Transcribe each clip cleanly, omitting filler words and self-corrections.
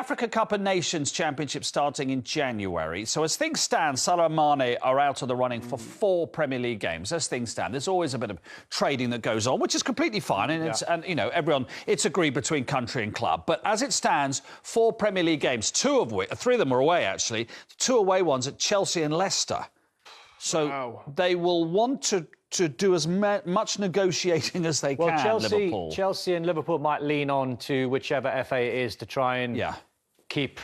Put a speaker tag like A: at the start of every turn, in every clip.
A: Africa Cup of Nations Championship starting in January. So as things stand, Salah and Mane are out of the running for 4 Premier League games. As things stand, there's always a bit of trading that goes on, which is completely fine. And you know, everyone, it's agreed between country and club. But as it stands, 4 Premier League games, 3 of them are away, actually. 2 away ones at Chelsea and Leicester. So they will want to do as much negotiating as they can, Liverpool.
B: Chelsea and Liverpool might lean on to whichever FA it is to try and keep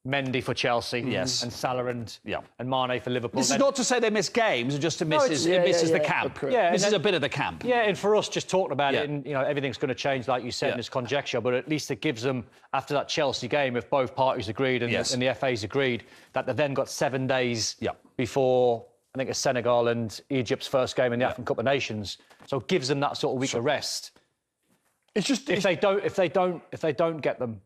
B: Mendy for Chelsea and Salah and Mane for Liverpool.
A: This is not to say they miss games, just to misses the camp. This is a bit of the camp.
B: Yeah, and for us, just talking about it, and you know, everything's going to change, like you said, in this conjecture. But at least it gives them, after that Chelsea game, if both parties agreed and the FA's agreed, that they've then got 7 days before, I think it's Senegal and Egypt's first game in the African Cup of Nations. So it gives them that sort of week of rest. It's just if they don't get them,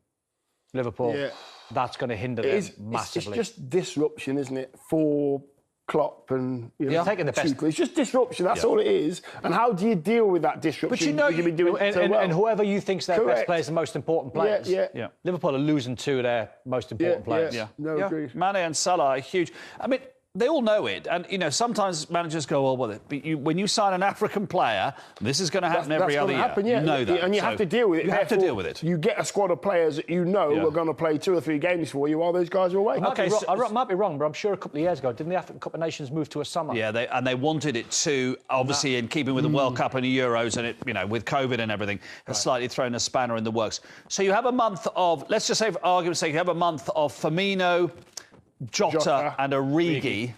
B: Liverpool, that's going to hinder them massively.
C: It's just disruption, isn't it? For Klopp and
B: taking the best.
C: It's just disruption. That's all it is. And how do you deal with that disruption?
B: But you know,
C: you've been doing
B: and whoever you think's their best players, the most important players. Liverpool are losing 2 of their most important players.
C: Agreed.
A: Mane and Salah are huge. I mean, they all know it, and you know sometimes managers go, "Well, when you sign an African player, this is going to happen every other year." You know that,
C: and you have to deal with it.
A: You have to deal with it.
C: You get a squad of players that you know are going to play 2 or 3 games for you while those guys are away.
B: I might be wrong, but I'm sure a couple of years ago, didn't the African Cup of Nations move to a summer?
A: Yeah, they wanted it to, obviously, in keeping with the World Cup and the Euros, and it, you know, with COVID and everything, has slightly thrown a spanner in the works. So you have a month of, let's just say, for argument's sake, you have a month of Firmino, Jota and Origi.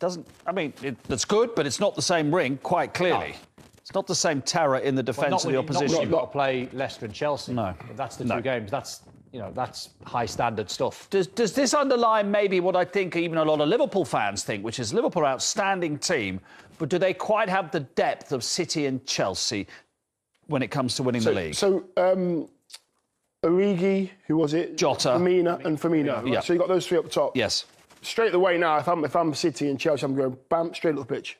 A: That's good, but it's not the same ring, quite clearly. No. It's not the same terror in the defence of the opposition.
B: You've got to play Leicester and Chelsea.
A: No.
B: That's the 2 games. That's high standard stuff.
A: Does this underline maybe what I think even a lot of Liverpool fans think, which is Liverpool are an outstanding team, but do they quite have the depth of City and Chelsea when it comes to winning the league?
C: Origi, who was it?
A: Jota.
C: Firmino. Right? So you got those 3 up top.
A: Yes.
C: Straight away now, if I'm City and Chelsea, I'm going bam, straight up the pitch.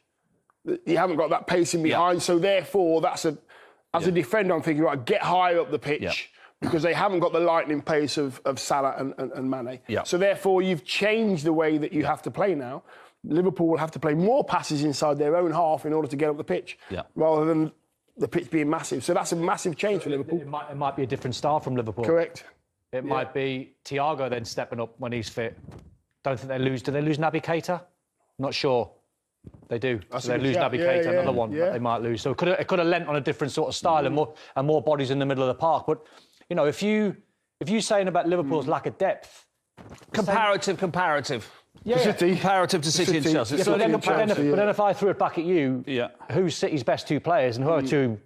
C: You haven't got that pacing behind, so therefore as a defender, I'm thinking, right, get higher up the pitch because they haven't got the lightning pace of Salah and Mane. So therefore, you've changed the way that you have to play now. Liverpool will have to play more passes inside their own half in order to get up the pitch, rather than the pitch being massive. So that's a massive change for Liverpool.
B: It might be a different style from Liverpool.
C: Correct.
B: It might be Thiago then stepping up when he's fit. Don't think they lose. Do they lose Naby Keita? Not sure. They do. So they lose Naby Keita, another one that they might lose. So it could have lent on a different sort of style and more bodies in the middle of the park. But you know, if you saying about Liverpool's lack of depth,
A: comparative.
C: City.
A: Comparative to City and Chelsea.
B: But then if I threw it back at you, who's City's best 2 players, and who are 2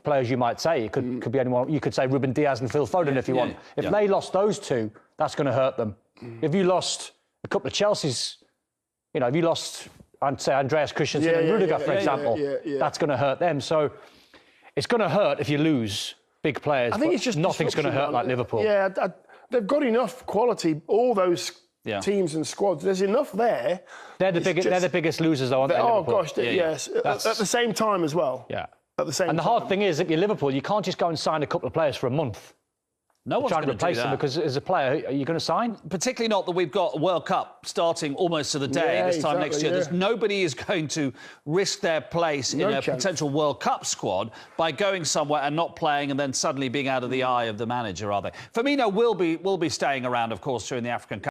B: players you might say? It could be anyone. You could say Ruben Diaz and Phil Foden if you want. If they lost those 2, that's going to hurt them. If you lost a couple of Chelsea's, you know, if you lost, I'd say Andreas Christensen and Rudiger, for example, that's going to hurt them. So it's going to hurt if you lose big players.
C: I think it's just
B: nothing's going to hurt like Liverpool.
C: Yeah, they've got enough quality. All those teams and squads, there's enough there.
B: They're the biggest losers, though, aren't they?
C: Oh
B: Liverpool?
C: gosh, yes. At the same time as well.
B: Yeah.
C: At the same time.
B: And the hard thing is, if you're Liverpool, you can't just go and sign a couple of players for a month.
A: No one's
B: trying to replace them, because as a player, are you going to sign?
A: Particularly not that we've got a World Cup starting almost to the day this time next year. Nobody is going to risk their place in a potential World Cup squad by going somewhere and not playing and then suddenly being out of the eye of the manager, are they? Firmino will be staying around, of course, during the African Cup.